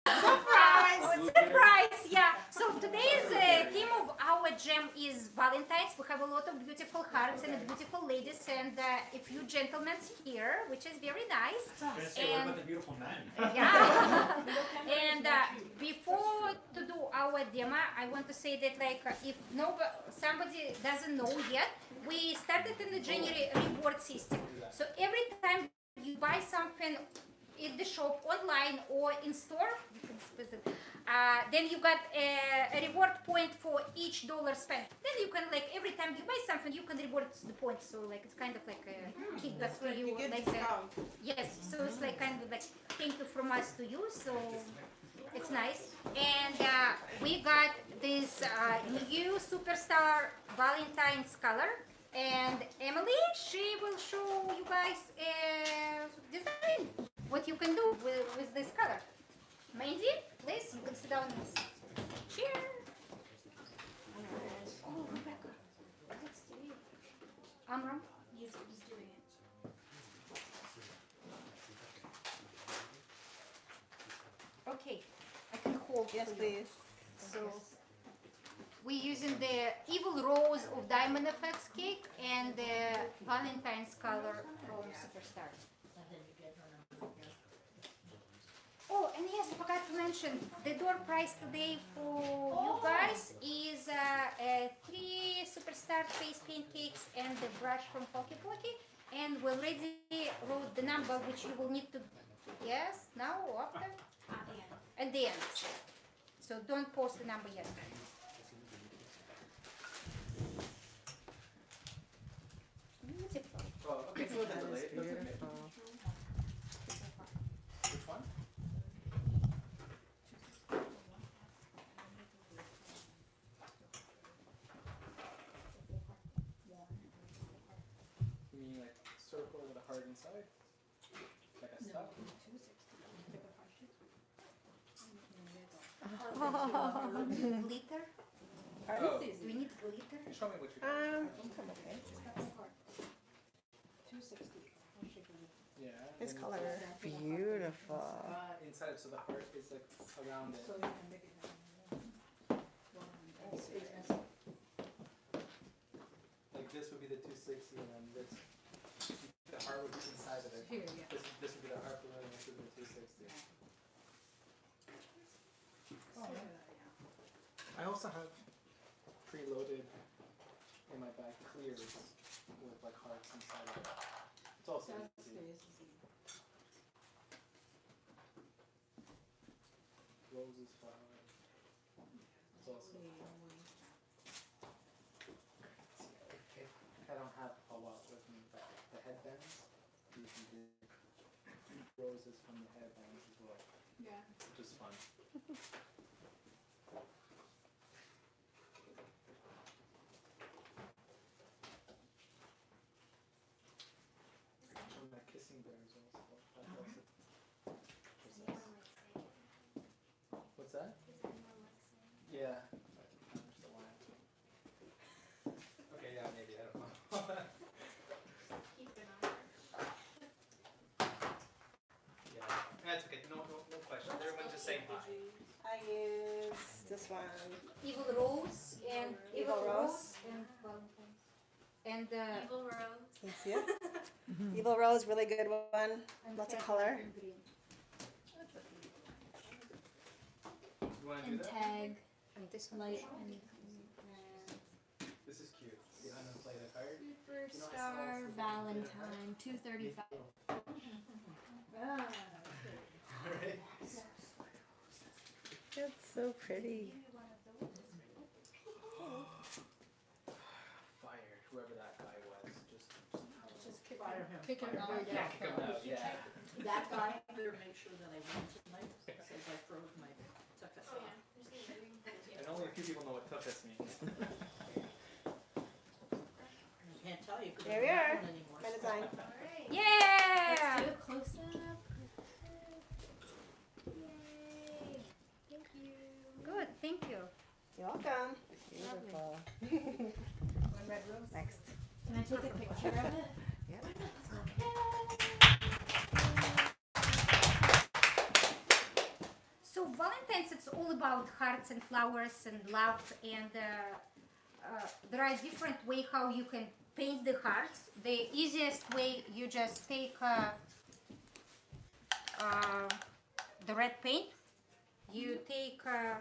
Surprise! Yeah. So today's theme of our jam is Valentine's. We have a lot of beautiful hearts and beautiful ladies and a few gentlemen here, which is very nice. What about the beautiful men? Yeah. And before to do our demo, I want to say that if somebody doesn't know yet, we started in the January reward system. So every time you buy something in the shop, online or in store, then you got a reward point for each dollar spent. Then you can every time you buy something, you can reward the points. So it's kind of like a kickback for you. Yes. So it's kind of thank you from us to you. So it's nice. And we got this new superstar Valentine's color. And Emily, she will show you guys design. What you can do with this color. Maisie, please, you can sit down in this chair. Oh, Rebecca, let's do it. Amram? Yes, he's doing it. Okay, I can hold. Yes, please. So, we're using the Evil Rose of Diamond Effects cake and the Valentine's color from Superstar. Oh, and yes, I forgot to mention, the door price today for you guys is 3 Superstar face pancakes and the brush from Hokey Pokey. And we already wrote the number which you will need to guess now or after? At the end. So don't post the number yet. Beautiful. Oh, okay, it's a little bit delayed. That's okay. Which one? You mean like circle with a heart inside? Like a star? Glitter? Oh. Do we need glitter? Show me what you got. Okay. 260. Yeah. This and color, beautiful. inside, so the heart is like around it. So you can make it Like this would be the 260, and then this, the heart would be inside of it. here, yeah. This would be the heart balloon, and this would be the 260. I also have preloaded in my bag clears with like hearts inside of it. It's also easy. Roses, flowers. It's also. If I don't have a lot with me, but the headbands, you can do roses from the headbands as well, Yeah. which is fun. And that kissing bears also. That's also. What's that? Yeah. There's the line. Okay, yeah, maybe, I don't know. Yeah, that's okay, no question, everyone's just saying hi. I use this one. Evil Rose and Evil Rose. and Valentine's. And Evil Rose. Can you see it? Evil Rose, really good one. Lots of color. and green. You wanna do And that? tag. And this one. Light This is cute, the uninflated heart. Superstar Valentine 235. Alright. It's so pretty. Fired, whoever that guy was, just Fire him. Kick him out. yeah, kick him out, yeah. That guy better make sure that I win tonight, since I froze my tuchus. And only a few people know what tuchus means. I can't tell you, 'cause There we I don't are. have one anymore. My design. Alright. Yeah! Let's do a close up. Yay. Thank you. Good, thank you. You're welcome. Beautiful. One red rose. Next. Can I take a picture of it? Yep. So Valentine's, it's all about hearts and flowers and love, and there are different way how you can paint the hearts. The easiest way, you just take the red paint, you take a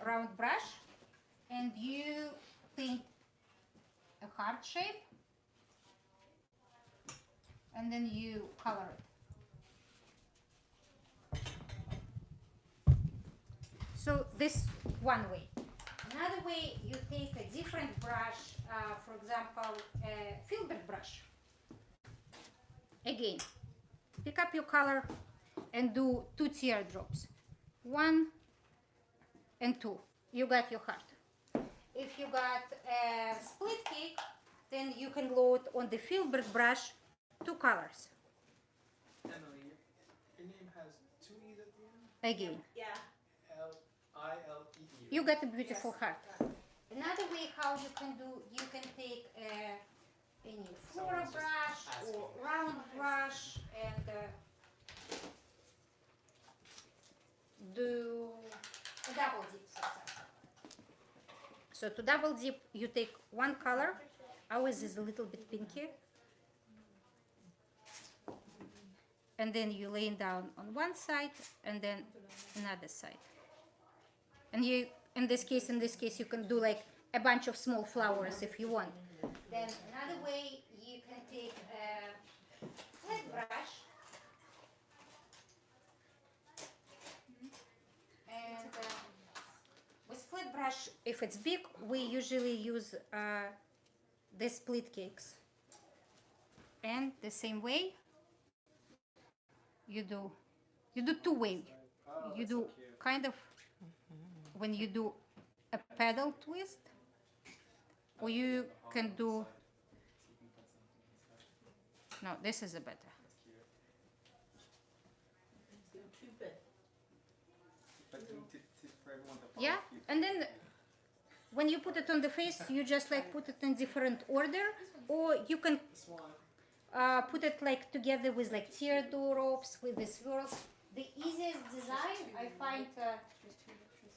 round brush, and you paint a heart shape, and then you color it. So this one way. Another way, you take a different brush, for example, a filbert brush. Again, pick up your color and do 2 teardrops. 1 and 2. You got your heart. If you got a split cake, then you can load on the filbert brush 2 colors. Emily, your name has 2 E's at the end? Again. Yeah. L-I-L-E-E. You got a beautiful Yes. heart. Another way how you can do, you can take any floral Someone's just brush asking. or round brush and do a double dip, for example. So to double dip, you take one color. Ours is a little bit pinky. And then you lay it down on one side and then another side. And you, in this case, you can do like a bunch of small flowers if you want. Then another way, you can take a flat brush and with flat brush, if it's big, we usually use the split cakes. And the same way, you do 2 way. Oh, You that's do so cute. kind of when you do a pedal twist, or you can do, So you can put something inside. no, this is a better. That's cute. Do 2 bit. But for everyone to follow Yeah, you. and then when you put it on the face, you just like put it in different order, or you can This one. put it like together with like teardrops, with the swirls. The easiest design I find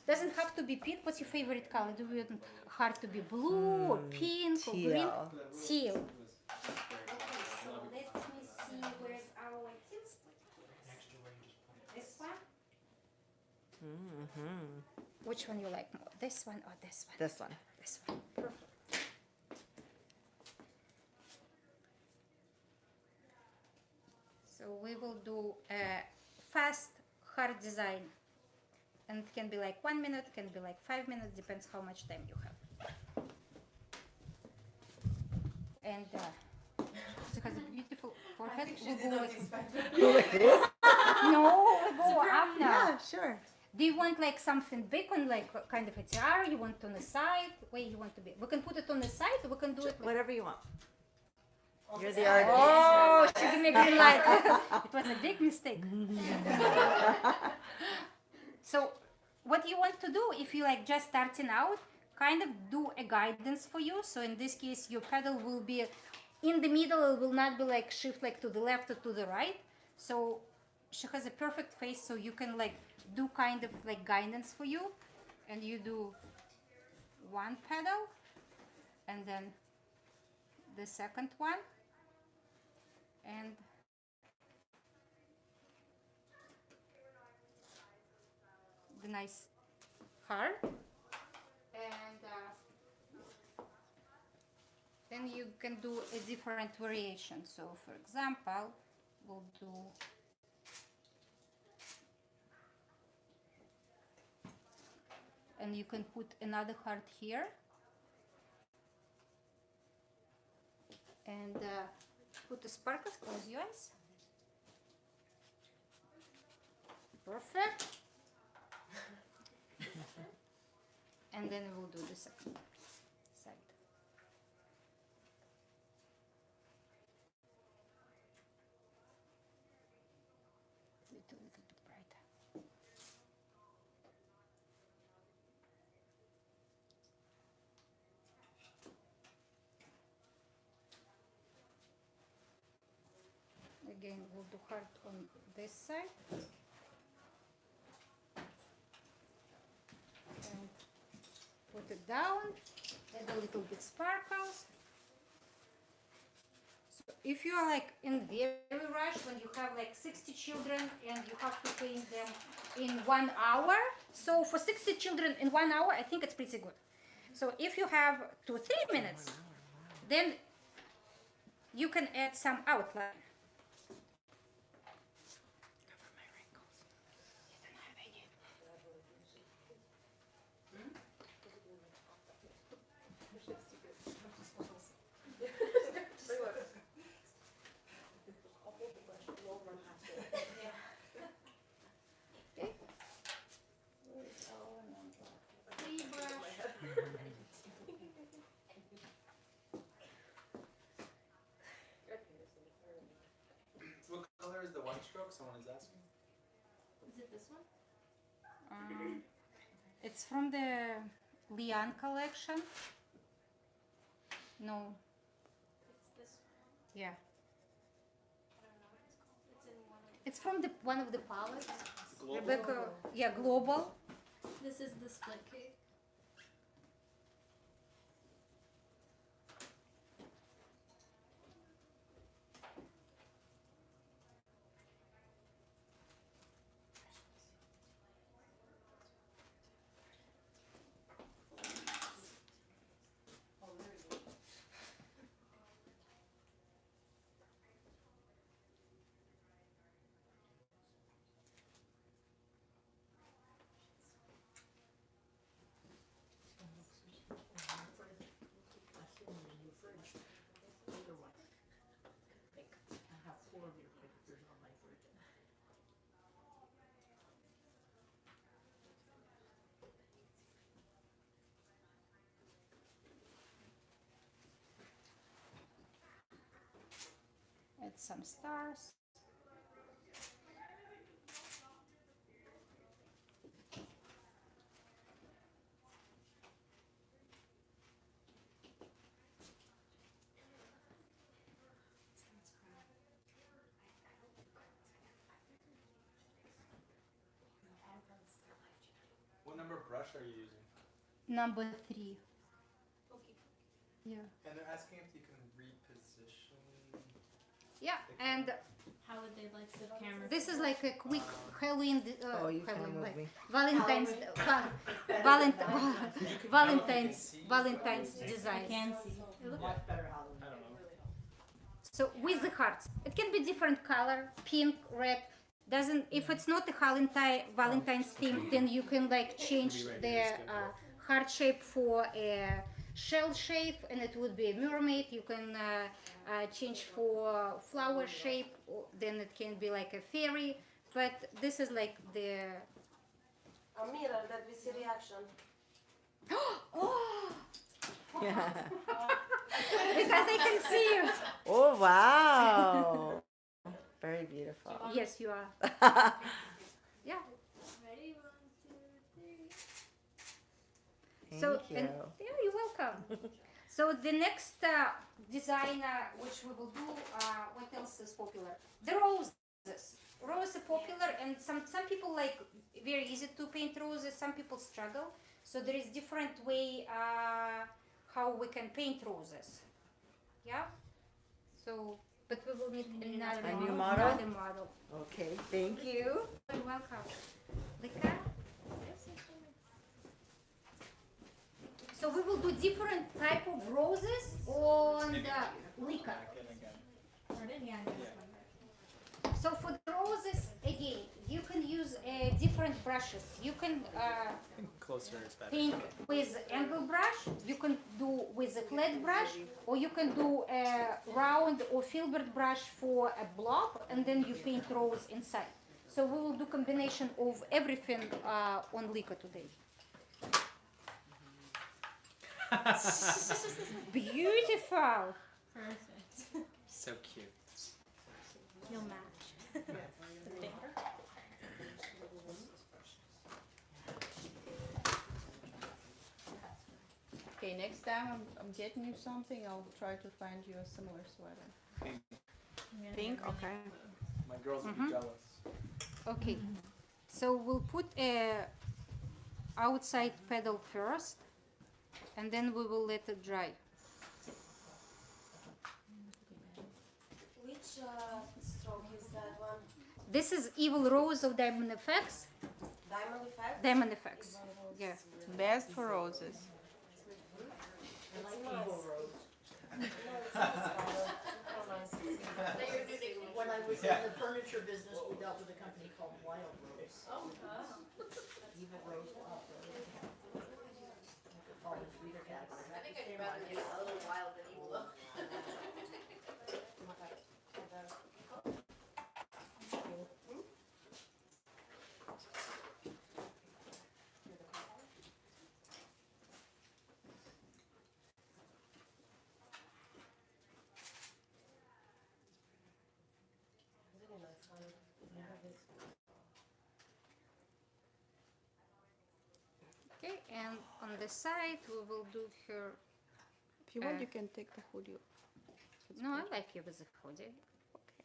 doesn't have to be pink. What's your favorite color? Do you want heart to be blue or pink or green? Teal. Teal. It was Okay, so let me see where's our teal split. next to where you just put it. This one? Mm-hmm. Which one you like more? This one or this one? This one. This one. Perfect. So we will do a fast heart design. And it can be like 1 minute, can be like 5 minutes, depends how much time you have. And she has a beautiful forehead. We'll go like, no, we'll go up now. Yeah, sure. Do you want like something big on like kind of a tiara? You want it on the side? Where you want to be? We can put it on the side, or we can do it like, Whatever you want. You're the artist. oh, she gave me a green light. It was a big mistake. So what you want to do, if you like just starting out, kind of do a guidance for you. So in this case, your pedal will be in the middle. It will not be like shift like to the left or to the right. So she has a perfect face, so you can like do kind of like guidance for you. And you do one pedal and then the second one. And the nice heart, and then you can do a different variation. So for example, we'll do and you can put another heart here and put the sparkles. Close your eyes. Perfect. And then we'll do the second side. Little bit brighter. Again, we'll do heart on this side. it down, add a little bit sparkles. So if you are like in very rush, when you have like 60 children and you have to paint them in 1 hour, so for 60 children in 1 hour, I think it's pretty good. So if you have 2-3 minutes, then you can add some outline. Free brush. What color is the one stroke? Someone is asking. Is it this one? It's from the Lian collection. No, It's this one. yeah. I don't know what it's called. It's in one of. It's from one of the palettes. Global? Rebecca, yeah, Global. This is the split cake. Oh, there you go. I have 4 of your pictures on my fridge. Add some stars. What number brush are you using? Number 3. Hokey Yeah. And they're asking if you can reposition. Yeah, and How would they like the camera? this is like a quick Halloween. Oh, you can't Halloween, move like me. Valentine's, Valentine's I design. can see. It looks Much better Halloween. I don't know. It really helps. So with the hearts, it can be different color, pink, red. Doesn't if it's not a Valentine's theme, then you can like change the heart shape for a shell shape, and it would be a mermaid. You can change for flower shape, or then it can be like a fairy. But this is like the A mirror that we see reaction. oh, Yeah. because I can see you. Oh wow. Very beautiful. Yes, you are. Yeah. Ready? 1, 2, 3. Thank So you. and yeah, you're welcome. So the next design which we will do, what else is popular? The roses. Roses are popular, and some people like very easy to paint roses. Some people struggle. So there is different way how we can paint roses. Yeah. So, but we will need another A new model? Another model. Okay, thank you. You're welcome. Lika? So we will do different type of roses on the Lika. Pardon? Yeah, I know. So for the roses, again, you can use different brushes. You can Closer is better. paint with angle brush, you can do with a flat brush, or you can do a round or filbert brush for a blob, and then you paint rose inside. So we will do combination of everything on Lika today. Beautiful. Perfect. So cute. You'll match. Okay, next time I'm getting you something, I'll try to find you a similar sweater. Pink? Okay. My girls will be jealous. Okay. So we'll put a outside pedal first. and then we will let it dry. Which stroke is that one? This is Evil Rose of Diamond Effects. Diamond effect? Diamond Effects. Yeah. Best for roses. I like Evil Rose. No, it's nice style. How nice it is. When I was in the furniture business, we dealt with a company called Wild Rose. Oh. Evil Rose, Wild Rose. All the breeder categories. I think I'd rather get a little wild than evil though. Really nice one. Okay, and on the side we will do her. If you want, you can take the hoodie off. No, I like you with a hoodie. Okay.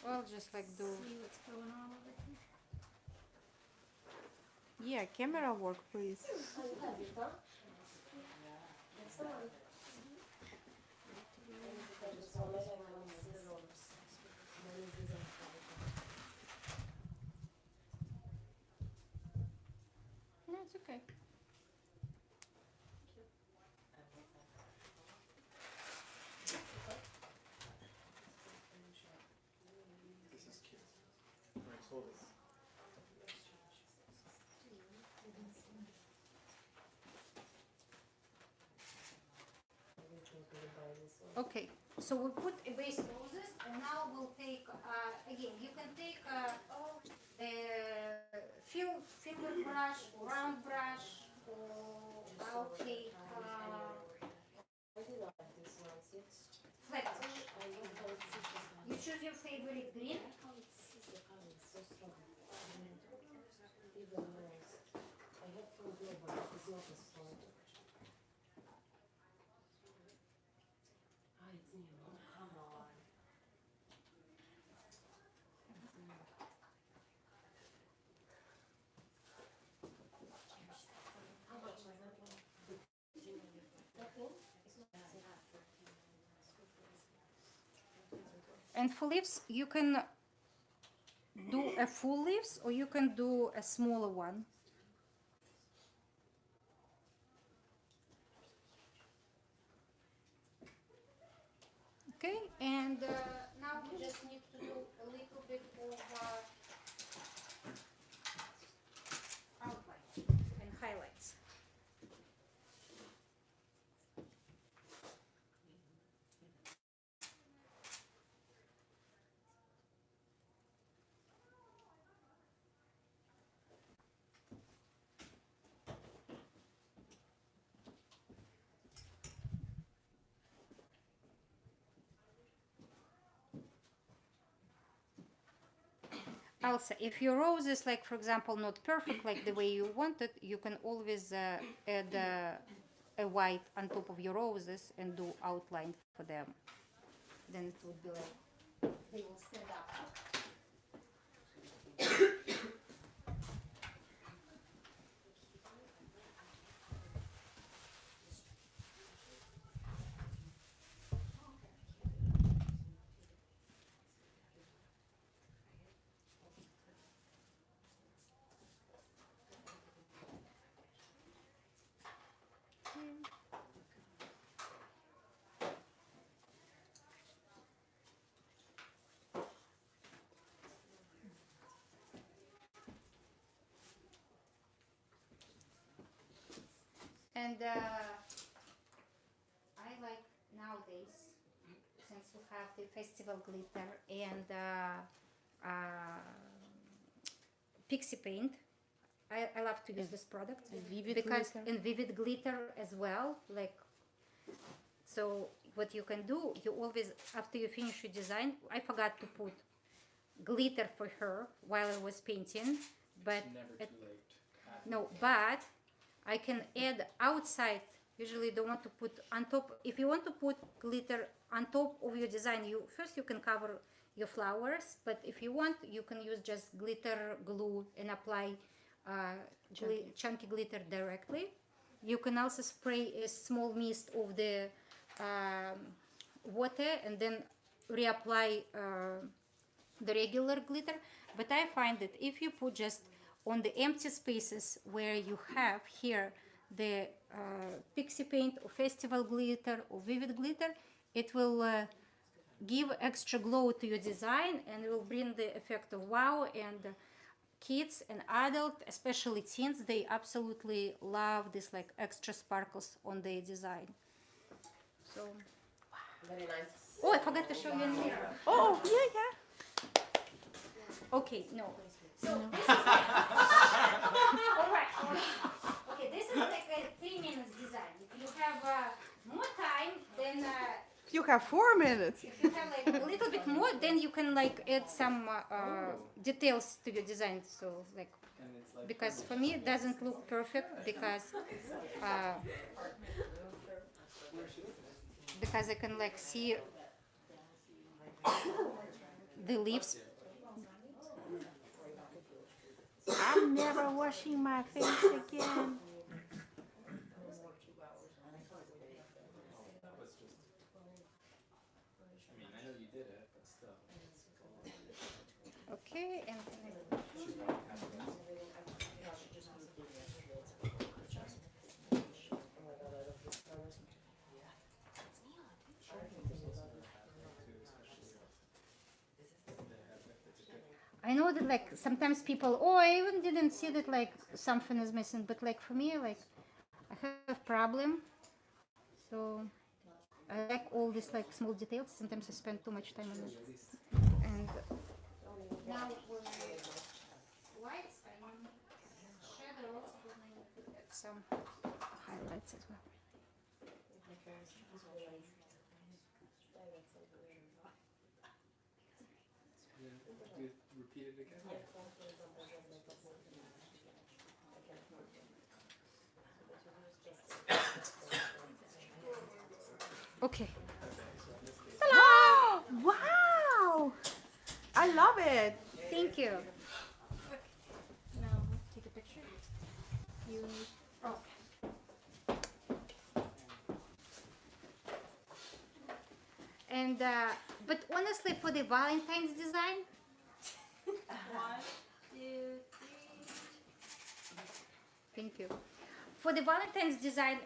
Well, just like do. See what's going on over here. Yeah, camera work, please. Oh, you have it, huh? That's the one. I just want to make one of these. One of these. No, it's okay. This is cute. Alright, hold it. Okay, so we put away roses, and now we'll take again. You can take the finger brush, round brush, or I'll take I do like this one, see? flat brush. I love scissors. You choose your favorite green. I call it scissor honey, so strong. Even rose. I have from Global, it's not a strong. Ah, it's new. Oh, come on. How much is that one? That one? It's not And for leaves, you can do a full leaves, or you can do a smaller one. Okay, and now we just need to do a little bit of outline and highlights. Also, if your rose is like, for example, not perfect like the way you want it, you can always add a white on top of your roses and do outline for them. Then it would be like they will stand up. And I like nowadays, since we have the festival glitter and pixie paint, I love to use this product Vivid because glitter. in vivid glitter as well. Like, so what you can do, you always, after you finish your design, I forgot to put glitter for her while I was painting, but It's never it, too late. no, but I can add outside. Usually don't want to put on top. If you want to put glitter on top of your design, you can cover your flowers, but if you want, you can use just glitter glue and apply chunky glitter directly. You can also spray a small mist of the water and then reapply the regular glitter. But I find that if you put just on the empty spaces where you have here the pixie paint or festival glitter or vivid glitter, it will give extra glow to your design and it will bring the effect of wow. And kids and adults, especially teens, they absolutely love this like extra sparkles on their design. So, Very nice. oh, I forgot to show you a mirror. Oh, yeah. Okay, no. So this is like, all right. Okay, this is like a 3 minutes design. If you have more time, then You have 4 minutes. if you have like a little bit more, then you can like add some details to your design. So like, And it's like because for me it doesn't look perfect because I can like see the leaves. I'm never washing my face again. that was just. I mean, I know you did it, but still. Okay, and I know that like sometimes people, oh, I even didn't see that like something is missing, but like for me, like I have problem. So I like all these like small details. Sometimes I spend too much time on it. And now with lights, I need shadows, and I need to add some highlights as well. You repeat it again? Okay. Oh, wow! I love it. Thank you. Now take a picture. You need. Oh. And but honestly, for the Valentine's design. 1, 2, 3. Thank you. For the Valentine's design,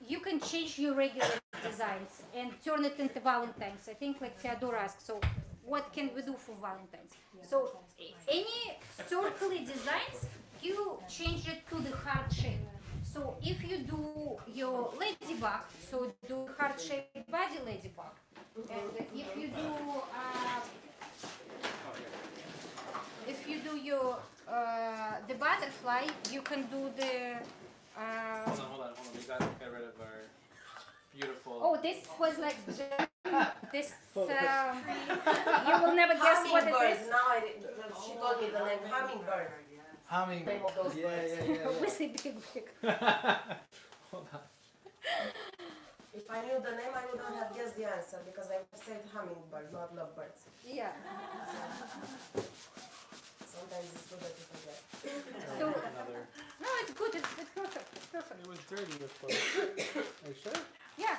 you can change your regular designs and turn it into Valentine's. I think like Theodore asked, so what can we do for Valentine's? So any circular designs, you change it to the heart shape. So if you do your ladybug, so do heart shaped body ladybug. And if you do your the butterfly, you can do the Hold on. We got rid of our beautiful. oh, this was like this you will never guess what it Hummingbird. is. Now she told me the name hummingbird. Humming. Name of those birds. Really big. Hold on. If I knew the name, I wouldn't have guessed the answer because I said hummingbird, not lovebirds. Yeah. Sometimes it's good that you forget. So Another. no, it's good. It's perfect. It's perfect. It was dirty before. Are you sure? Yeah.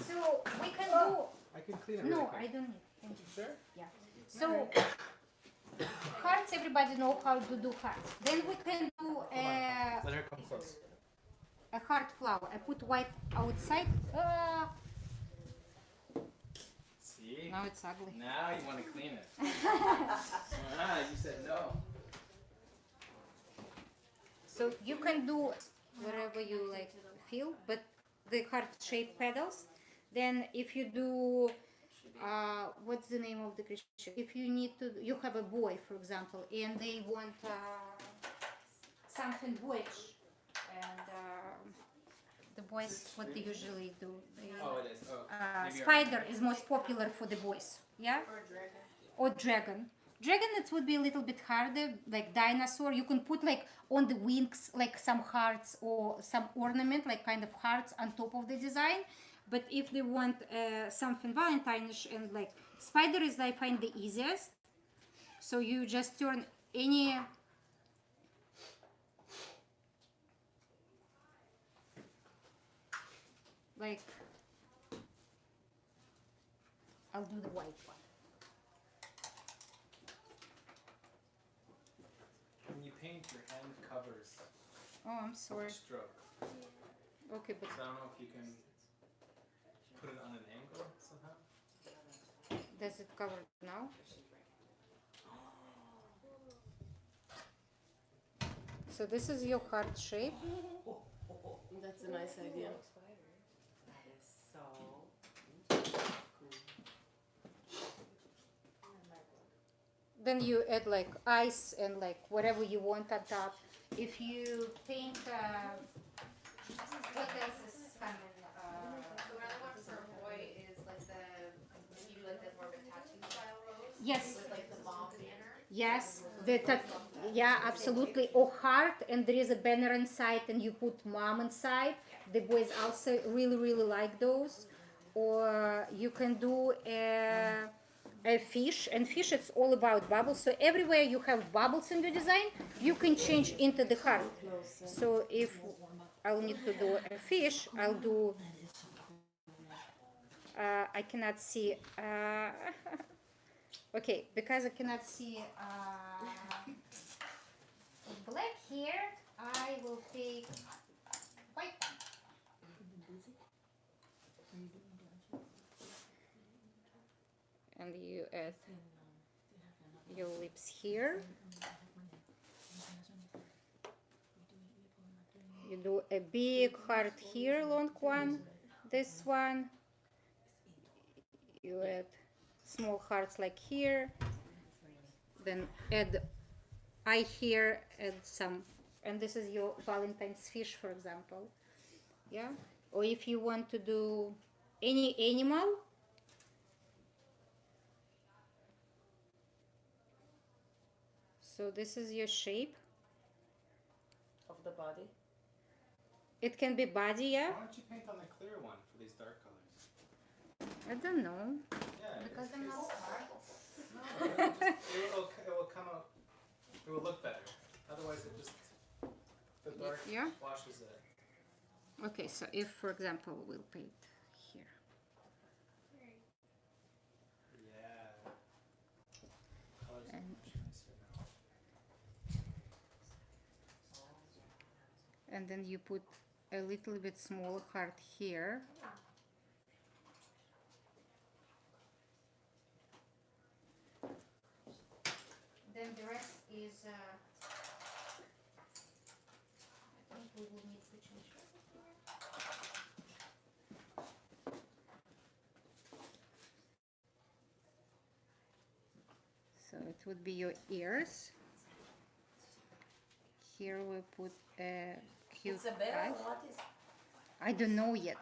So we can do. I can clean it. No, really I quick. don't need. Thank you. Sure? Yeah. So hearts, everybody know how to do hearts. Then we can do Let her come close. a heart flower. I put white outside. See? Now it's ugly. Now you want to clean it. You said no. So you can do whatever you like feel, but the heart-shaped petals. Then if you do, what's the name of the creature? If you need to, you have a boy, for example, and they want something boyish, and the boys, what they usually do. They, Oh, it is. Oh, maybe spider is most popular for the boys, yeah? Or dragon. Dragon, it would be a little bit harder, like dinosaur. You can put like on the wings, like some hearts or some ornament, like kind of hearts on top of the design. But if they want something Valentine-ish and like spider is, I find the easiest. So you just turn any like, I'll do the white one. When you paint, your hand covers Oh, I'm sorry. each stroke. Okay, but So I don't know if you can put it on an angle somehow. does it cover now? So this is your heart shape. That's a nice idea. So. Then you add like ice and like whatever you want on top. If you paint, what else is coming? The one I want for a boy is like the, maybe like the more of a tattoo style rose. Yes. With like the mom banner. Yes, yeah, absolutely. Or heart, and there is a banner inside, and you put mom inside. The boys also really like those. Or you can do a fish, and fish it's all about bubbles. So everywhere you have bubbles in the design, you can change into the heart. So if I'll need to do a fish, I'll do. I cannot see. Okay, because I cannot see black here, I will take white one. And you add your lips here. You do a big heart here, long one. This one. You add small hearts like here, then add eye here, add some, and this is your Valentine's fish, for example. Yeah, or if you want to do any animal, so this is your shape. Of the body. It can be body, yeah. Why don't you paint on the clear one for these dark colors? I don't know, Yeah, because I'm not smart. it will come out. It will look better. Otherwise, it just the dark Yeah. washes it. Okay, so if, for example, we'll paint here. Yeah. Colors are And- much nicer now. And then you put a little bit small heart here. Then the rest is, I think we will need to change everything. So it would be your ears. Here we put a cute It's a bear, eyes. what is? I don't know yet.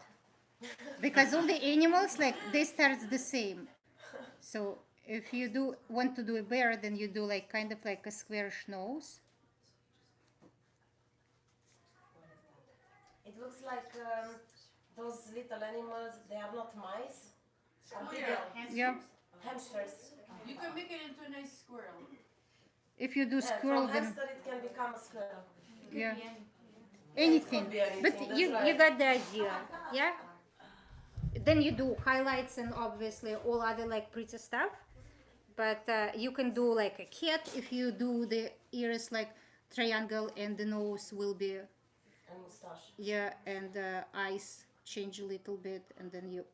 Because all the animals, like, they start the same. So if you do want to do a bear, then you do like kind of like a squarish nose. It looks like those little animals, they are not mice. Are they Yeah. hamsters? You can make it into a nice squirrel. If you do Yeah, squirrel, from then hamster it can become a squirrel. yeah, anything. Could be anything, But that's you right. got the idea, yeah. Then you do highlights and obviously all other like pretty stuff. But you can do like a cat if you do the ears like triangle, and the nose will be And mustache. yeah, and eyes change a little bit, and then you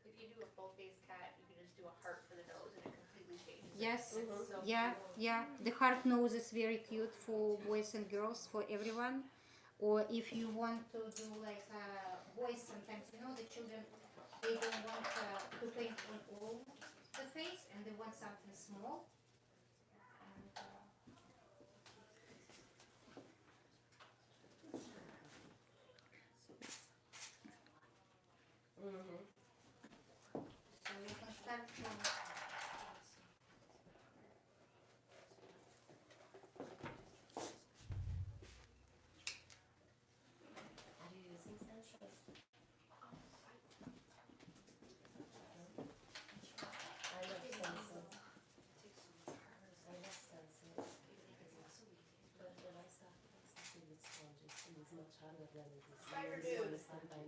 If you do a full face cat, you can just do a heart for the nose and it completely changes. it. yes. It's so Yeah, cute. yeah. The heart nose is very cute for boys and girls, for everyone. Or if you want to do like boys, sometimes you know the children, they don't want to paint on all the face, and they want something small. And, Mm-hmm. so you can start from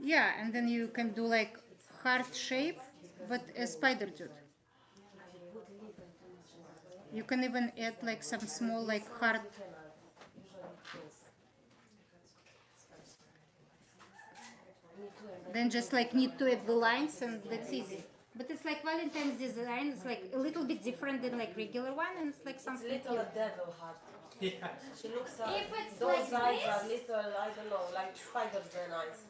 Yeah, and then you can do like heart shape, but a spider dude. You can even add like some small like heart. Then just like need to add the lines and that's easy. But it's like Valentine's design. It's like a little bit different than like regular one, and it's like It's something little cute. devil heart. Yeah. She looks If it's those like sides are this, little, I don't know, like spiders. They're nice.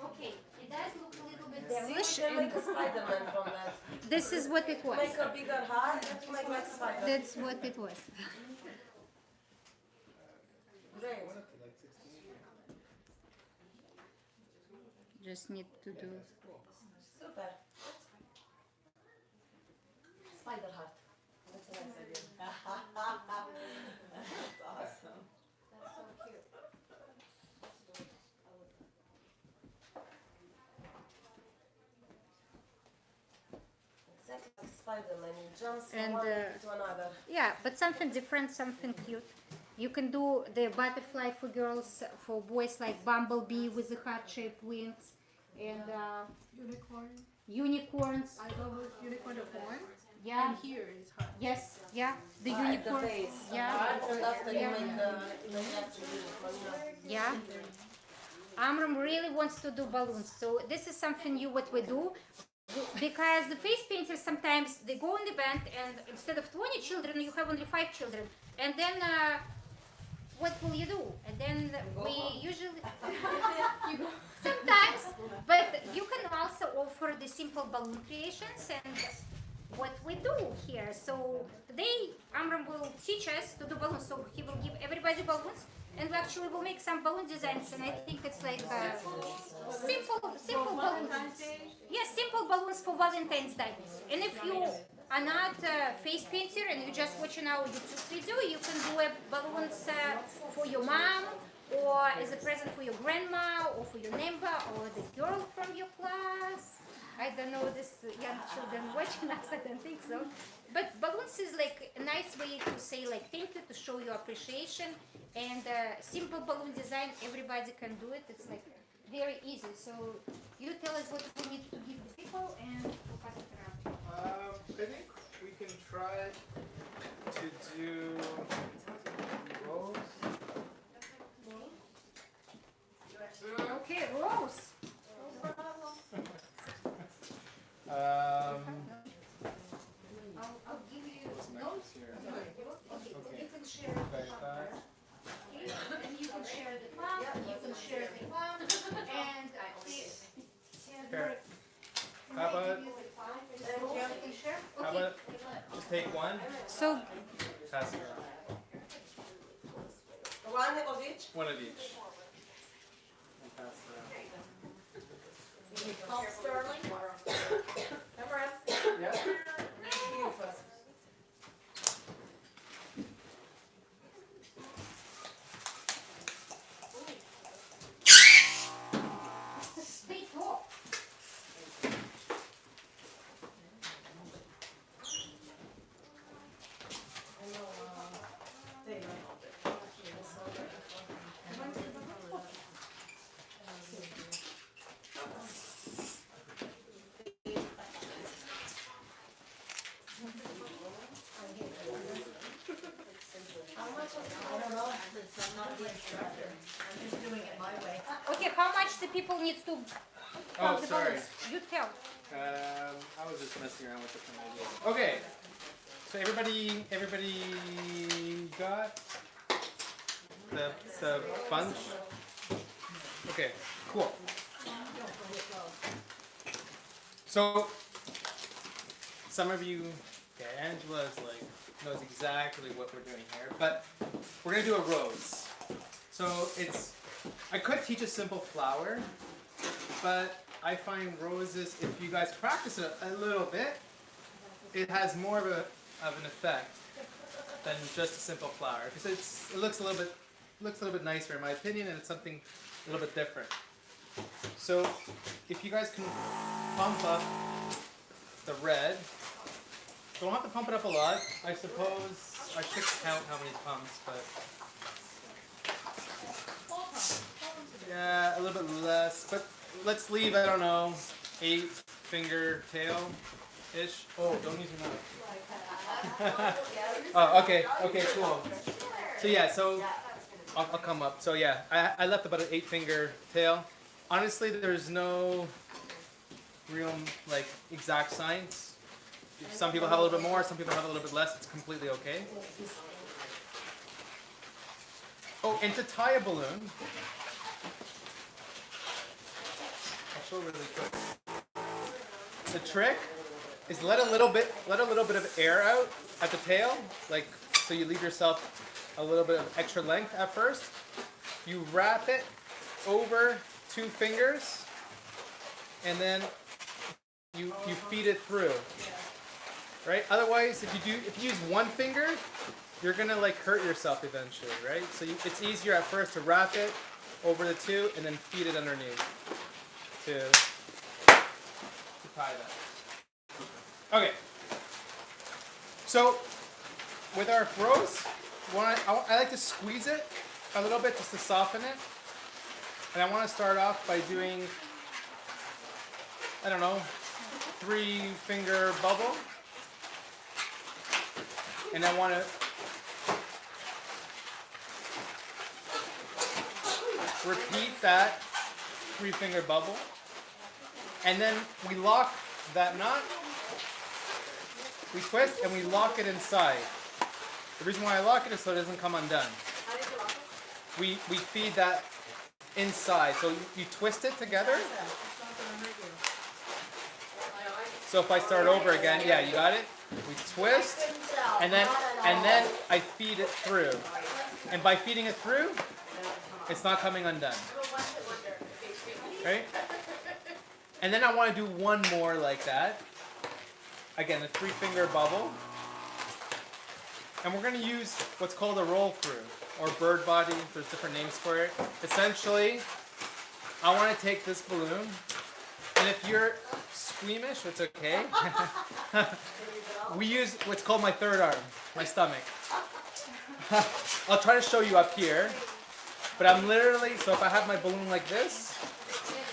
okay, it does look a little bit See, devilish, we can and make a Spider-Man from that. this is what it was. Make a bigger heart and make like spider. That's what it was. Great. Just need to do. Super. Spider heart. That's a nice idea. That's awesome. That's so cute. Exactly like Spider-Man, you jump from And, one to another. Yeah, but something different, something cute. You can do the butterfly for girls, for boys like bumblebee with the heart-shaped wings, and Unicorn. unicorns. I love a unicorn of horn. Yeah. And here is heart. Yes. Yeah. The The unicorn. face. Yeah. And after you Yeah. make the actual unicorn, Yeah. Amram really wants to do balloons, so this is something new what we do. Because the face painters sometimes they go on the event and instead of 20 children you have only 5 children, and then what will you do? And then we usually sometimes, but you can also offer the simple balloon creations and what we do here. So today Amram will teach us to do balloons, so he will give everybody balloons and we actually will make some balloon designs, and I think it's like simple balloons. Yes, simple balloons for Valentine's Day. And if you are not a face painter and you're just watching our YouTube video, you can do a balloons for your mom, or as a present for your grandma, or for your neighbor, or the girl from your class. I don't know this young children watching us, I don't think so. But balloons is like a nice way to say like thank you, to show your appreciation, and simple balloon design, everybody can do it. It's like very easy. So you tell us what we need to give the people and we'll pass it around. I think we can try to do rose. Okay, Rose. I'll give you notes. Here. Okay, you can share Okay, okay, and you can share the palm, you can share the palm, and Here. How about- you can share. How Okay. about just take one, So pass it around. one of each. One of each. And pass it around. Call Sterling. Remember us? Yeah. You first. stay tall. I know, Taylor. How much? I don't know, since I'm not the instructor. I'm just doing it my way. Okay, how much the people needs to Oh, pop the sorry. balloons? You tell. I was just messing around with different ideas. Okay. So everybody got the bunch? Okay, cool. So some of you, okay, Angela's like knows exactly what we're doing here, but we're gonna do a rose. So I could teach a simple flower, but I find roses, if you guys practice it a little bit, it has more of an effect than just a simple flower, because it looks a little bit nicer in my opinion, and it's something a little bit different. So if you guys can pump up the red, don't have to pump it up a lot. I suppose I should count how many pumps, but Yeah, a little bit less, but let's leave, I don't know, 8-finger tail-ish. Oh, don't use your knife. Oh, okay, cool. So yeah, I'll come up. So yeah, I left about an 8-finger tail. Honestly, there's no real like exact science. Some people have a little bit more, some people have a little bit less. It's completely okay. Oh, and to tie a balloon, I'll show really quick. The trick is let a little bit of air out at the tail, like so you leave yourself a little bit of extra length at first. You wrap it over 2 fingers, and then you feed it through. Right? Otherwise, if you use 1 finger, you're gonna like hurt yourself eventually, right? So it's easier at first to wrap it over the 2 and then feed it underneath to tie that. Okay. So with our rose, I like to squeeze it a little bit just to soften it. And I want to start off by doing, I don't know, 3-finger bubble. And I want to repeat that 3-finger bubble. And then we lock that knot, we twist, and we lock it inside. The reason why I lock it is so it doesn't come undone. We feed that inside. So you twist it together. So if I start over again, yeah, you got it? We twist, and then I feed it through. And by feeding it through, it's not coming undone. Right? And then I want to do one more like that. Again, a 3-finger bubble. And we're going to use what's called a roll through, or bird body. There's different names for it. Essentially, I want to take this balloon, and if you're squeamish, it's okay. We use what's called my 3rd arm, my stomach. I'll try to show you up here, but I'm literally, so if I have my balloon like this,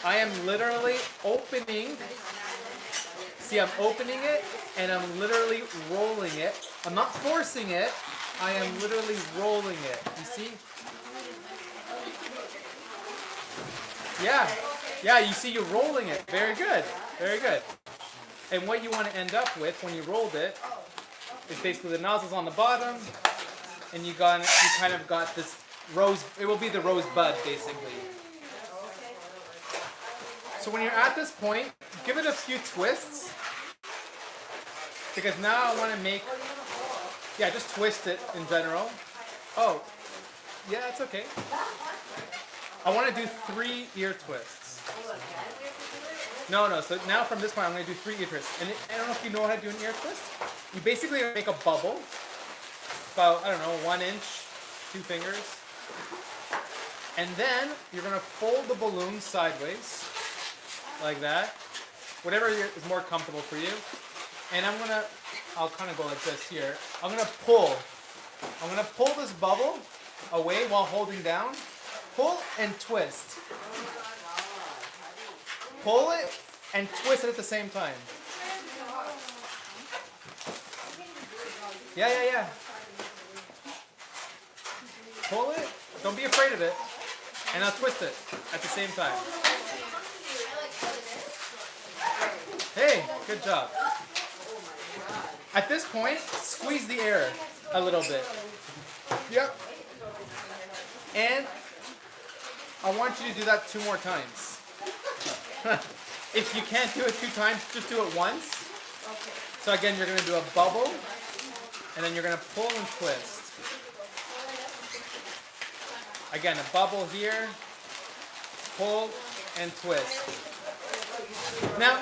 I am literally opening, see, I'm opening it, and I'm literally rolling it. I'm not forcing it, I am literally rolling it. You see? Yeah, you see you're rolling it. Very good, very good. And what you want to end up with when you rolled it is basically the nozzle's on the bottom, and you kind of got this rose, it will be the rose bud basically. So when you're at this point, give it a few twists, because now I want to make, yeah, just twist it in general. Oh, yeah, it's okay. I want to do 3 ear twists. No, so now from this point I'm going to do 3 ear twists. And I don't know if you know how to do an ear twist. You basically make a bubble, about, I don't know, 1 inch, 2 fingers. And then you're going to fold the balloon sideways, like that. Whatever is more comfortable for you. And I'll kind of go like this here. I'm going to pull this bubble away while holding down. Pull and twist. Pull it and twist it at the same time. Yeah. Pull it. Don't be afraid of it. And I'll twist it at the same time. Hey, good job. At this point, squeeze the air a little bit. Yep. And I want you to do that 2 more times. If you can't do it 2 times, just do it once. So again, you're going to do a bubble, and then you're going to pull and twist. Again, a bubble here, pull and twist. Now,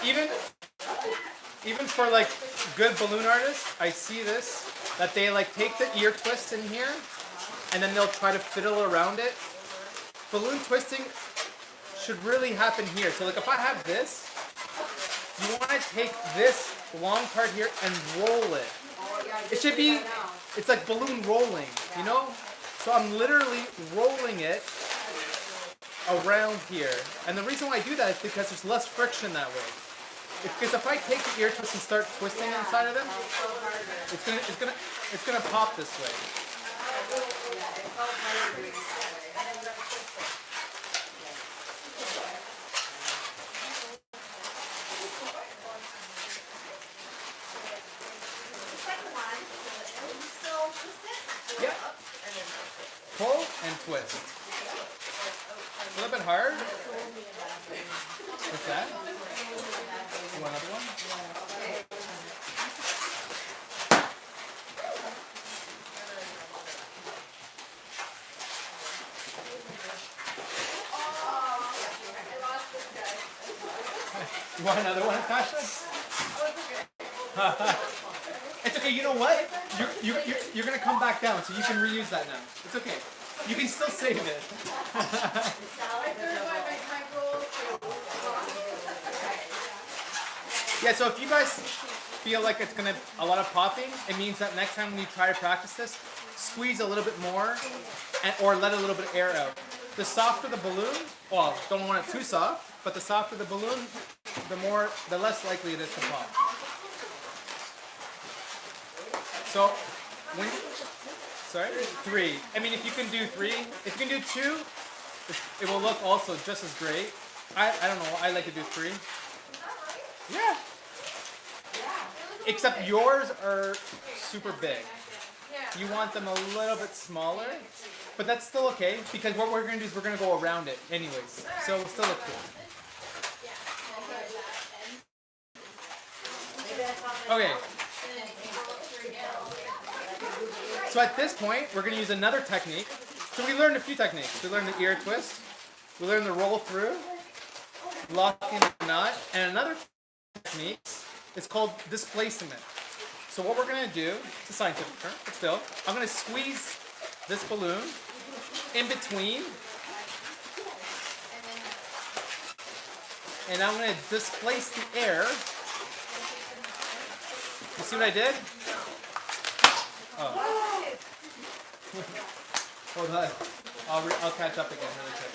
even for like good balloon artists, I see this, that they like take the ear twist in here, and then they'll try to fiddle around it. Balloon twisting should really happen here. So like if I have this, you want to take this long part here and roll it. It should be, it's like balloon rolling, you know? So I'm literally rolling it around here. And the reason why I do that is because there's less friction that way. Because if I take the ear twist and start twisting inside of them, it's gonna pop this way. Yeah. Pull and twist. A little bit hard. What's that? You want another one? You want another one, Tasha? It's okay. You know what? You're gonna come back down, so you can reuse that now. It's okay. You can still save it. Yeah. So if you guys feel like it's gonna a lot of popping, it means that next time when you try to practice this, squeeze a little bit more, or let a little bit of air out. The softer the balloon, well, don't want it too soft, but the softer the balloon, the less likely it is to pop. So, sorry, 3. I mean, if you can do 3, if you can do 2, it will look also just as great. I don't know, I like to do 3. Yeah. Except yours are super big. You want them a little bit smaller, but that's still okay because what we're going to do is we're going to go around it anyways. So it'll still look cool. Okay. So at this point, we're going to use another technique. So we learned a few techniques. We learned the ear twist. We learned the roll through, locking the knot, and another technique is called displacement. So what we're going to do, it's a scientific term, but still, I'm going to squeeze this balloon in between, and I'm going to displace the air. You see what I did? Oh. Hold on. I'll catch up again really quick.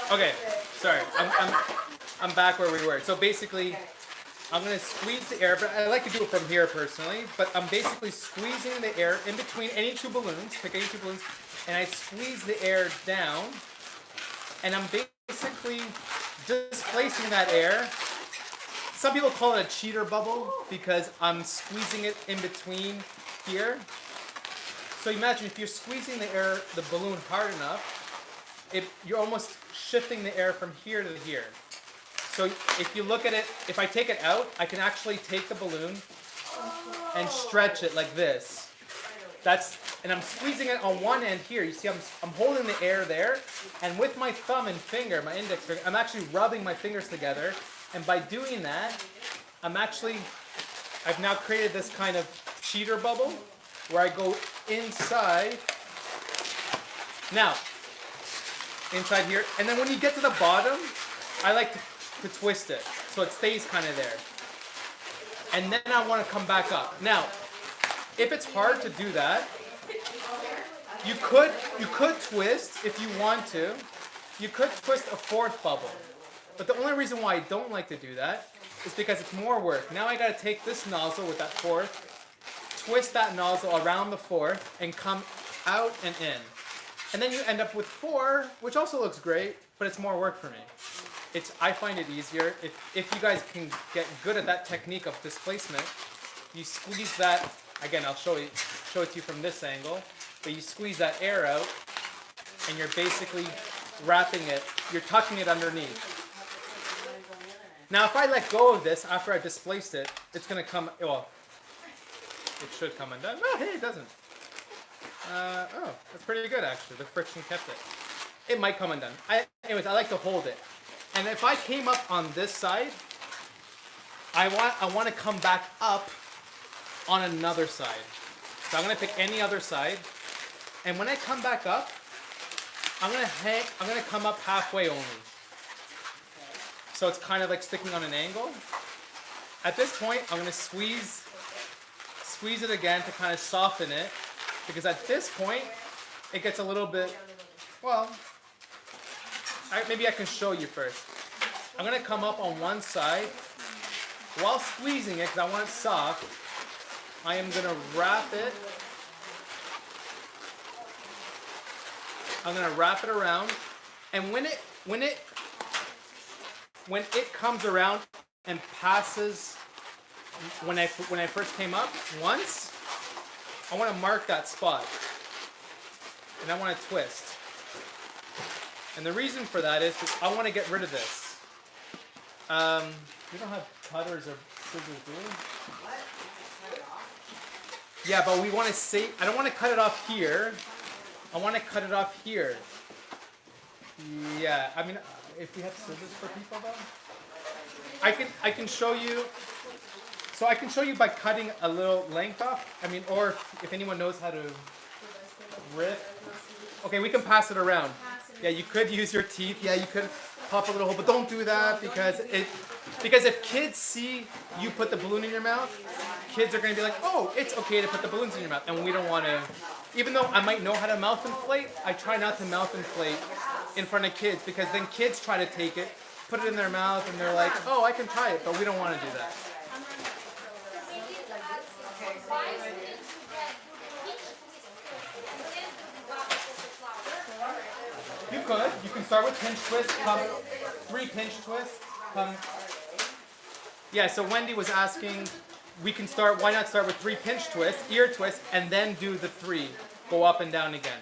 Okay, sorry. I'm back where we were. So basically, I'm gonna squeeze the air, but I like to do it from here personally. But I'm basically squeezing the air in between any two balloons. Pick any two balloons, and I squeeze the air down, and I'm basically displacing that air. Some people call it a cheater bubble because I'm squeezing it in between here. So imagine if you're squeezing the balloon hard enough, you're almost shifting the air from here to here. So if you look at it, if I take it out, I can actually take the balloon and stretch it like this. And I'm squeezing it on one end here. You see, I'm holding the air there, and with my thumb and finger, my index finger, I'm actually rubbing my fingers together. And by doing that, I've now created this kind of cheater bubble where I go inside. Now, inside here, and then when you get to the bottom, I like to twist it so it stays kind of there. And then I want to come back up. Now, if it's hard to do that, you could twist if you want to. You could twist a fourth bubble. But the only reason why I don't like to do that is because it's more work. Now I got to take this nozzle with that fourth, twist that nozzle around the fourth, and come out and in. And then you end up with 4, which also looks great, but it's more work for me. I find it easier. If you guys can get good at that technique of displacement, you squeeze that, again, I'll show it to you from this angle, but you squeeze that air out, and you're basically wrapping it, you're tucking it underneath. Now if I let go of this after I've displaced it, it's going to come, well, it should come undone. Oh, hey, it doesn't. Oh, that's pretty good actually. The friction kept it. It might come undone. Anyways, I like to hold it. And if I came up on this side, I want to come back up on another side. So I'm gonna pick any other side, and when I come back up, I'm gonna come up halfway only. So it's kind of like sticking on an angle. At this point, I'm gonna squeeze it again to kind of soften it, because at this point, it gets a little bit, well, maybe I can show you first. I'm gonna come up on one side while squeezing it, because I want it soft. I am gonna wrap it. I'm gonna wrap it around, and when it comes around and passes, when I first came up once, I want to mark that spot, and I want to twist. And the reason for that is because I want to get rid of this. We don't have cutters or scissors, do we? Yeah, but we want to save. I don't want to cut it off here. I want to cut it off here. Yeah, I mean, if we have scissors for people though, I can show you. So I can show you by cutting a little length off. I mean, or if anyone knows how to rip. Okay, we can pass it around. Yeah, you could use your teeth. Yeah, you could pop a little hole, but don't do that because if kids see you put the balloon in your mouth, kids are going to be like, oh, it's okay to put the balloons in your mouth, and we don't want to. Even though I might know how to mouth inflate, I try not to mouth inflate in front of kids, because then kids try to take it, put it in their mouth, and they're like, oh, I can try it, but we don't want to do that. You could. You can start with pinch twist. 3 pinch twists. Yeah, so Wendy was asking, why not start with 3 pinch twists, ear twists, and then do the 3. Go up and down again.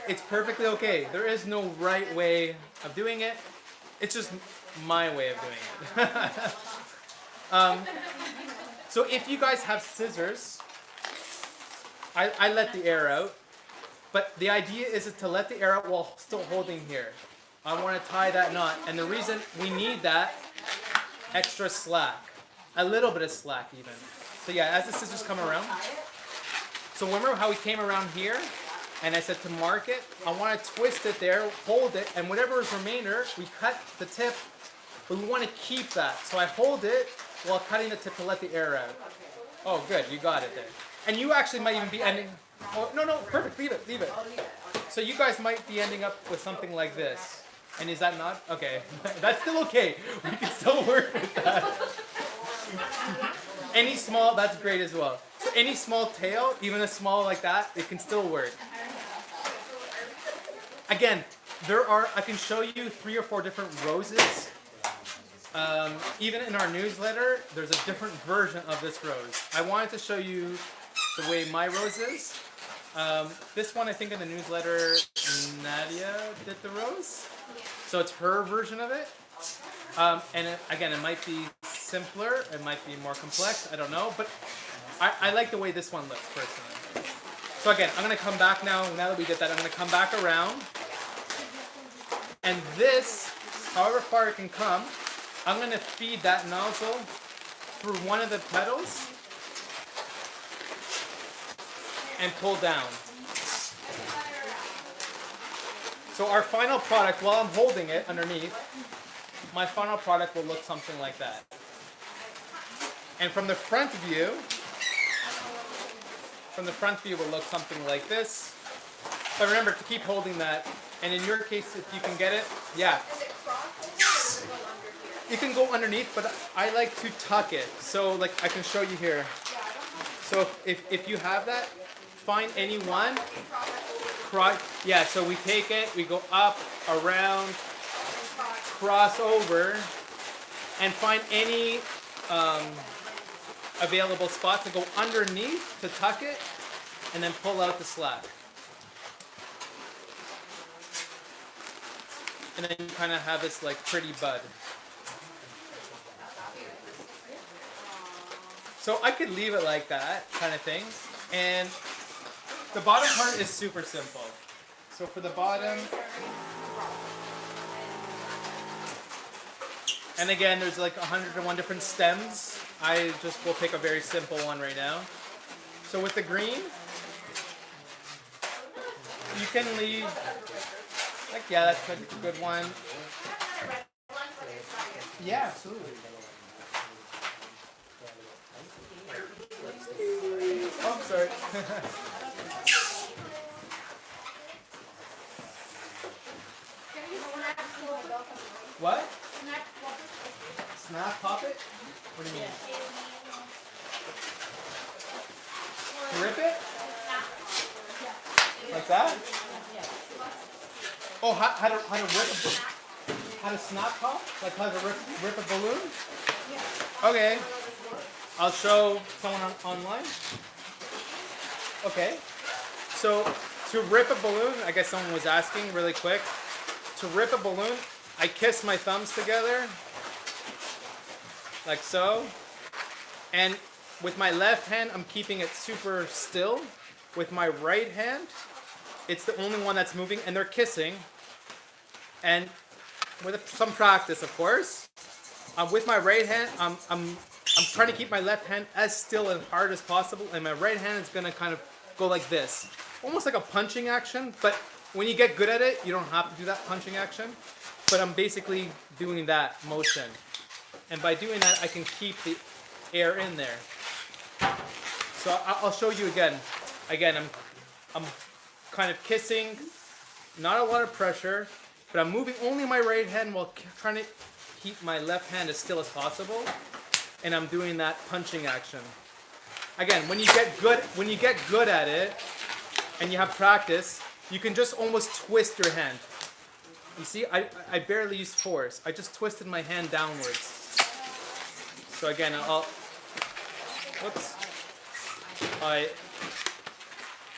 It's perfectly okay. There is no right way of doing it. It's just my way of doing it. So if you guys have scissors, I let the air out. But the idea is to let the air out while still holding here. I want to tie that knot. And the reason we need that extra slack, a little bit of slack even. So yeah, as the scissors come around. So remember how we came around here? And I said to mark it, I want to twist it there, hold it, and whatever is remainder, we cut the tip, but we want to keep that. So I hold it while cutting the tip to let the air out. Oh, good, you got it there. And you actually might even be ending, oh, no, perfect, leave it. So you guys might be ending up with something like this. And is that not? Okay, that's still okay. We can still work with that. Any small, that's great as well. So any small tail, even a small like that, it can still work. Again, I can show you 3 or 4 different roses. Even in our newsletter, there's a different version of this rose. I wanted to show you the way my rose is. This one, I think in the newsletter, Nadia did the rose. So it's her version of it. And again, it might be simpler, it might be more complex, I don't know. But I like the way this one looks, personally. So again, I'm going to come back now that we did that, I'm going to come back around. And this, however far it can come, I'm going to feed that nozzle through one of the petals and pull down. So our final product, while I'm holding it underneath, my final product will look something like that. And from the front view will look something like this. But remember to keep holding that. And in your case, if you can get it, yeah. You can go underneath, but I like to tuck it. So like I can show you here. So if you have that, find any one. Yeah, so we take it, we go up, around, cross over, and find any available spot to go underneath to tuck it, and then pull out the slack. And then you kind of have this like pretty bud. So I could leave it like that kind of thing. And the bottom part is super simple. So for the bottom, and again, there's like 101 different stems. I just will pick a very simple one right now. So with the green, you can leave, like, yeah, that's a good one. Yeah, absolutely. Oh, sorry. What? Snap puppet? What do you mean? Rip it? Like that? Oh, how to snap pop? Like how to rip a balloon? Okay. I'll show someone online. Okay. So to rip a balloon, I guess someone was asking really quick. To rip a balloon, I kiss my thumbs together, like so. And with my left hand, I'm keeping it super still. With my right hand, it's the only one that's moving, and they're kissing. And with some practice, of course, with my right hand, I'm trying to keep my left hand as still and hard as possible, and my right hand is gonna kind of go like this, almost like a punching action. But when you get good at it, you don't have to do that punching action. But I'm basically doing that motion, and by doing that, I can keep the air in there. So I'll show you again. Again, I'm kind of kissing, not a lot of pressure, but I'm moving only my right hand while trying to keep my left hand as still as possible, and I'm doing that punching action. Again, when you get good at it, and you have practice, you can just almost twist your hand. You see, I barely used force. I just twisted my hand downwards. So again,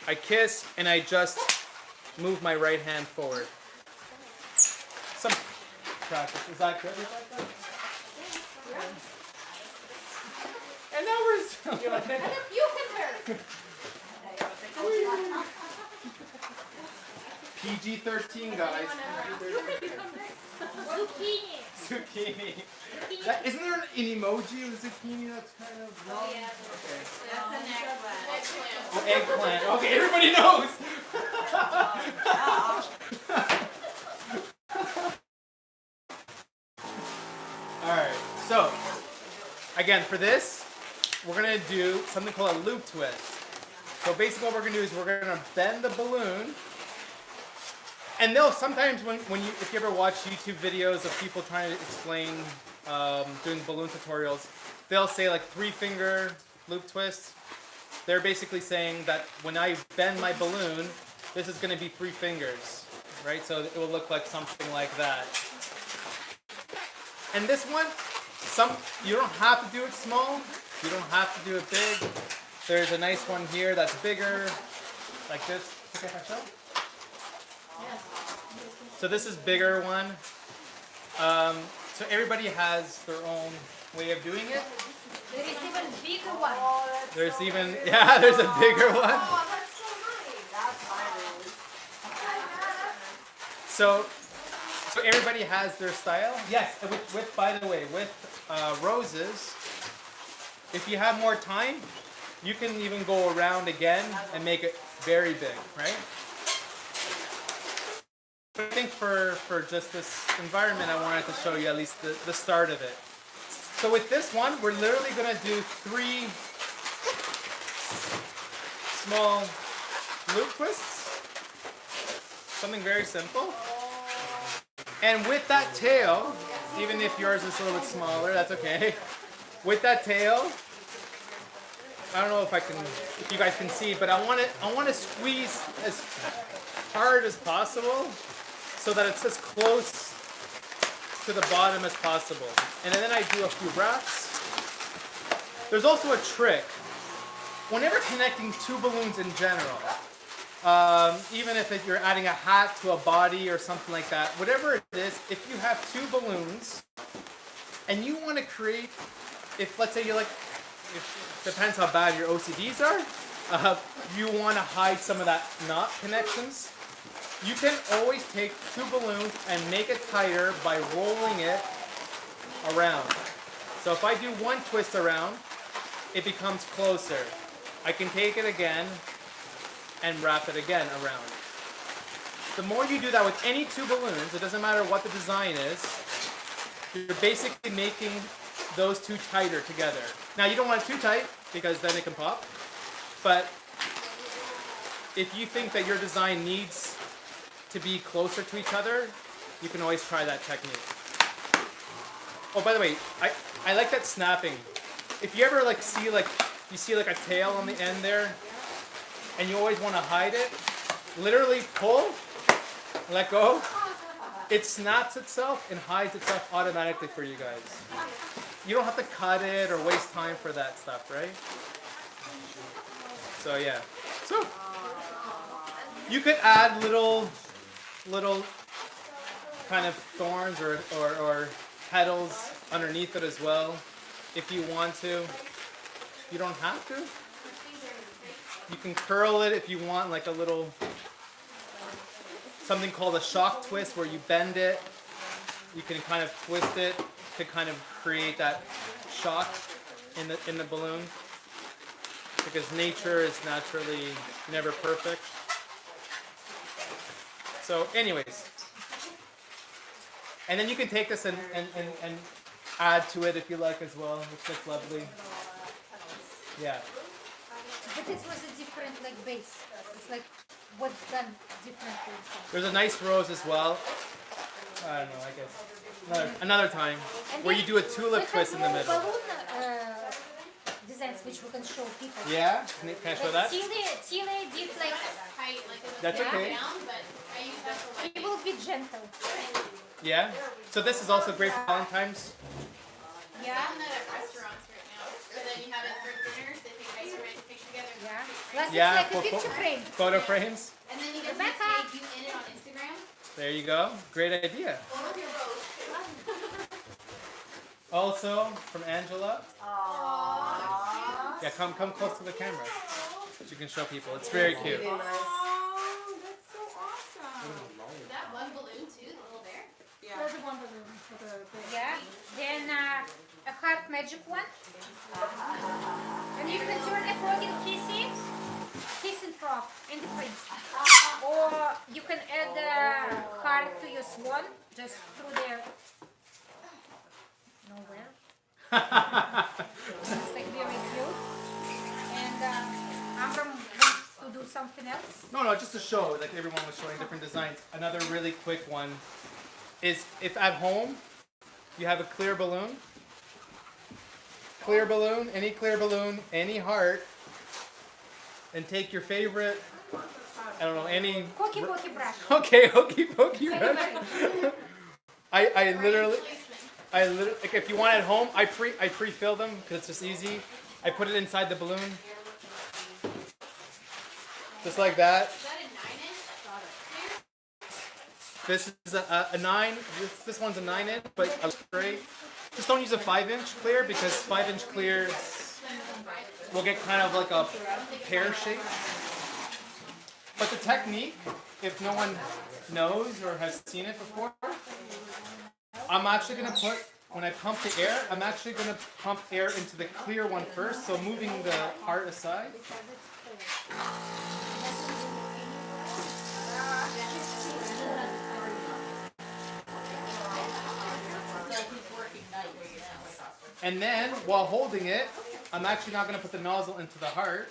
I kiss and I just move my right hand forward. Some practice. Is that good? And now we're You can hear. PG-13, guys. Zucchini. Zucchini. Isn't there an emoji of zucchini that's kind of long? Okay. That's an eggplant. Oh, eggplant. Okay, everybody knows. Alright, so again, for this, we're going to do something called a loop twist. So basically what we're going to do is we're going to bend the balloon. And they'll sometimes if you ever watch YouTube videos of people trying to explain doing balloon tutorials, they'll say like 3-finger loop twist. They're basically saying that when I bend my balloon, this is going to be 3 fingers, right? So it will look like something like that. And this one, you don't have to do it small. You don't have to do it big. There's a nice one here that's bigger, like this. Okay, Michelle? So this is bigger one. So everybody has their own way of doing it. There is even bigger one. There's even, yeah, there's a bigger one. Oh, that's so nice. That's my So everybody has their style. Yes, by the way, with roses, if you have more time, you can even go around again and make it very big, right? I think for just this environment, I wanted to show you at least the start of it. So with this one, we're literally going to do 3 small loop twists. Something very simple. And with that tail, even if yours is a little bit smaller, that's okay. With that tail, I don't know if you guys can see, but I want to squeeze as hard as possible so that it's as close to the bottom as possible. And then I do a few wraps. There's also a trick. Whenever connecting 2 balloons in general, even if you're adding a hat to a body or something like that, whatever it is, if you have 2 balloons and you want to create, if let's say you're like, depends how bad your OCDs are. You want to hide some of that knot connections. You can always take two balloons and make it tighter by rolling it around. So if I do one twist around, it becomes closer. I can take it again and wrap it again around. The more you do that with any two balloons, it doesn't matter what the design is, you're basically making those two tighter together. Now you don't want it too tight because then it can pop, but if you think that your design needs to be closer to each other, you can always try that technique. Oh, by the way, I like that snapping. If you ever like see like a tail on the end there, and you always want to hide it, literally pull, let go. It snaps itself and hides itself automatically for you guys. You don't have to cut it or waste time for that stuff, right? So yeah. So you could add little kind of thorns or petals underneath it as well if you want to. You don't have to. You can curl it if you want, like a little something called a shock twist where you bend it. You can kind of twist it to kind of create that shock in the balloon, because nature is naturally never perfect. So anyways, and then you can take this and add to it if you like as well, which looks lovely. Yeah. But it was a different like base. It's like what's done differently. There's a nice rose as well. I don't know, I guess. Another time. And Where then you do a tulip we twist in the have middle. balloon designs which we can show people. Yeah? Can I show that? Tilly did like Tight, like it was That's down, okay. down, but I use that for like. he will be gentle. Yeah? So this is also great for Valentine's. Yeah. I'm at restaurants right now. So then you have it for dinners, they take ice cream and picture together. Yeah. Plus Yeah, it's like a for picture frame. photo frames. And then you get to Rebecca. take you in it on Instagram. There you go. Great idea. Photo of your rose. Also from Angela. Aww. Yeah, come close to the camera. So you can show people. It's very cute. Oh, that's so awesome. Is that one balloon too, the little bear? Yeah. There's one balloon for the thing. Yeah. Then a heart magic one. And you can turn the frog in kissing frog in the prince. Or you can add a heart to your swan just through there. Nowhere. It's like very cute. And Amram wants to do something else. No, just to show, like everyone was showing different designs. Another really quick one is if at home you have a clear balloon, any heart, and take your favorite, I don't know, any. Hokey Pokey brush. Okay, Hokey Pokey brush. I literally, like if you want at home, I pre-fill them because it's just easy. I put it inside the balloon, just like that. Is that a 9-inch? This is a 9. This one's a 9-inch, but a great. Just don't use a 5-inch clear because 5-inch clear will get kind of like a pear shape. But the technique, if no one knows or has seen it before, I'm actually going to put, when I pump the air, I'm actually going to pump air into the clear one first, so moving the heart aside. And then, while holding it, I'm actually not going to put the nozzle into the heart.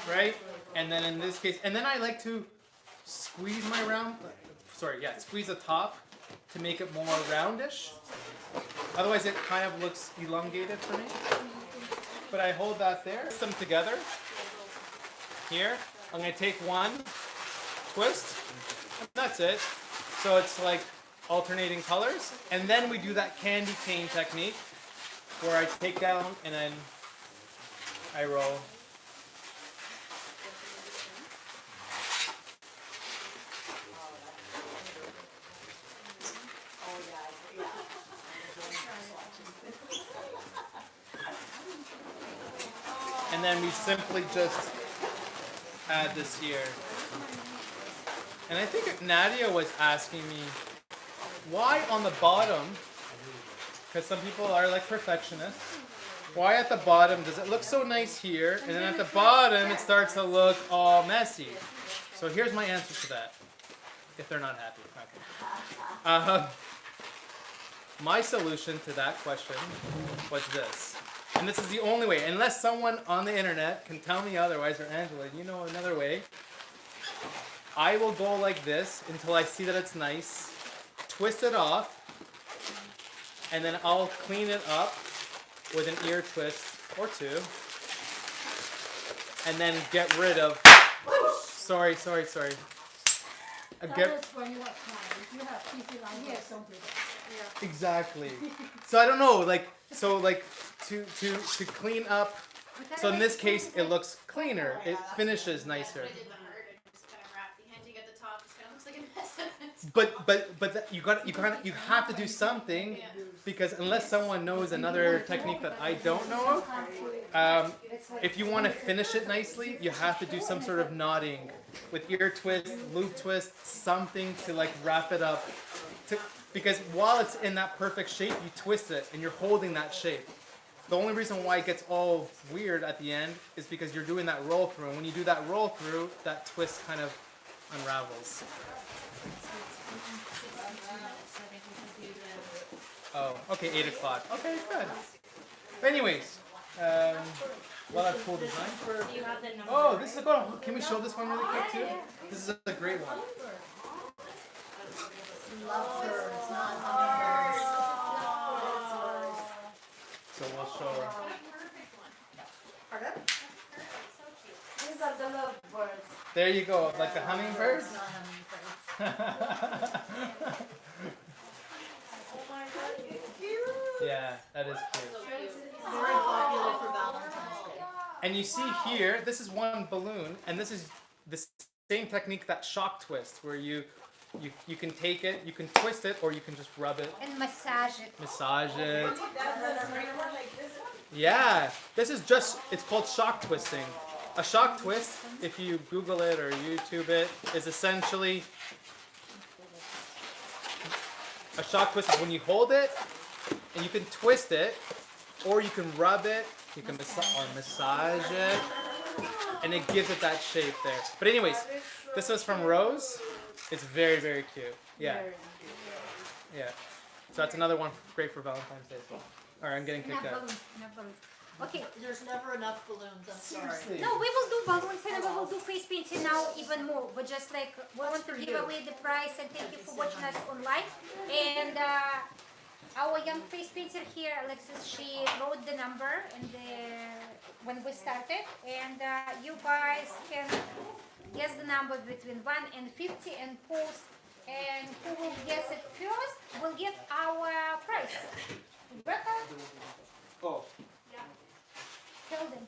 Right? And then in this case, and then I like to squeeze my squeeze the top to make it more roundish. Otherwise it kind of looks elongated for me. But I hold that there, put them together. Here, I'm going to take one, twist, and that's it. So it's like alternating colors. And then we do that candy cane technique where I take down and then I roll. and then we simply just add this here. And I think Nadia was asking me why on the bottom, because some people are like perfectionists, why at the bottom does it look so nice here, and then at the bottom it starts to look all messy? So here's my answer to that, if they're not happy. Okay. My solution to that question was this. And this is the only way, unless someone on the internet can tell me otherwise, or Angela, you know another way. I will go like this until I see that it's nice, twist it off, and then I'll clean it up with an ear twist or two, and then get rid of, sorry. That is when you are trying. If you have PC like this, don't do that. Exactly. So I don't know, to clean up. So in this case, it looks cleaner. It finishes nicer. I did the hard. I just kind of wrapped the ending at the top. This kind of looks like a mess. But you have to do something, because unless someone knows another technique that I don't know of, if you want to finish it nicely, you have to do some sort of knotting with ear twist, loop twist, something to like wrap it up. Because while it's in that perfect shape, you twist it and you're holding that shape. The only reason why it gets all weird at the end is because you're doing that roll through. And when you do that roll through, that twist kind of unravels. Oh, okay, 8 o'clock. Okay, good. But anyways, well, that's cool design for. Oh, this is a good one. Can we show this one really quick too? This is a great one. Lovebirds, not hummingbirds. So we'll show her. Pardon? These are the lovebirds. There you go, like the hummingbirds. Not hummingbirds. Oh my god, it's cute. Yeah, that is cute. Very popular for Valentine's Day. And you see here, this is one balloon, and this is the same technique, that shock twist, where you can take it, you can twist it, or you can just rub it, And massage it. massage it. That's a great one like this one. Yeah, this is just, it's called shock twisting. A shock twist, if you Google it or YouTube it, is essentially, a shock twist is when you hold it, and you can twist it, or you can rub it, you can massage it, and it gives it that shape there. But anyways, this was from Rose. It's very, very cute. Yeah. Yeah. So that's another one great for Valentine's Day as well. Alright, I'm getting kicked out. Enough balloons. Okay. There's never enough balloons, I'm sorry. Seriously. No, we will do balloons and we will do face painting now even more. But just like we want to give away the prize and thank you for watching us online. And our young face painter here, Alexis, she wrote the number and when we started. And you guys can guess the number between 1 and 50 and post. And who will guess it first will get our prize. Rebecca, Oh. tell them.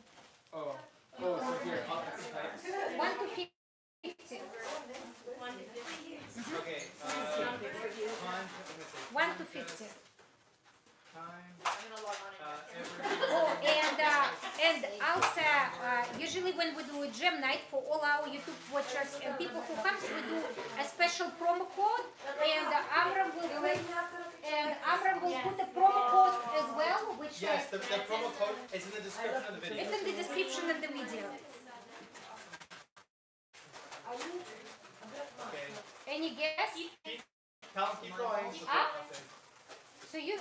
Oh. Oh, so here, opposite types. 1 to 50. Okay. Time. 1 to 50. Oh, And also, usually when we do a gem night for all our YouTube watchers and people who comes, we do a special promo code, and Amram will put the promo code as well, which yes, the promo code is in the description of the video. it's in the description of the video. Okay. Any guess? Keep going. So you,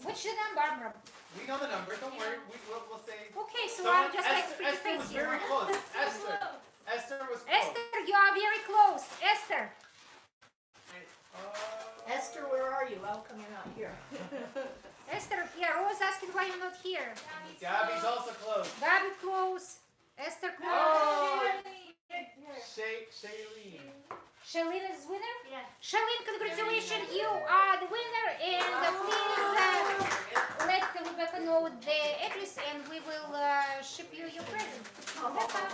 what's your number, Amram? We know the number. Don't worry. We'll say. Okay, so Someone- I'm just like Esther, pretty Esther was fancy. very close. Esther was close. Esther, you are very close. Esther. Esther, where are you? How come you're not here? Esther, yeah, Rose asking why you're not here. Gabby's also close. Gabby close. Esther close. Oh. Shailene. Charlene is winner? Yes. Charlene, congratulations, you are the winner. And please let Rebecca know the address and we will ship you your present. Rebecca.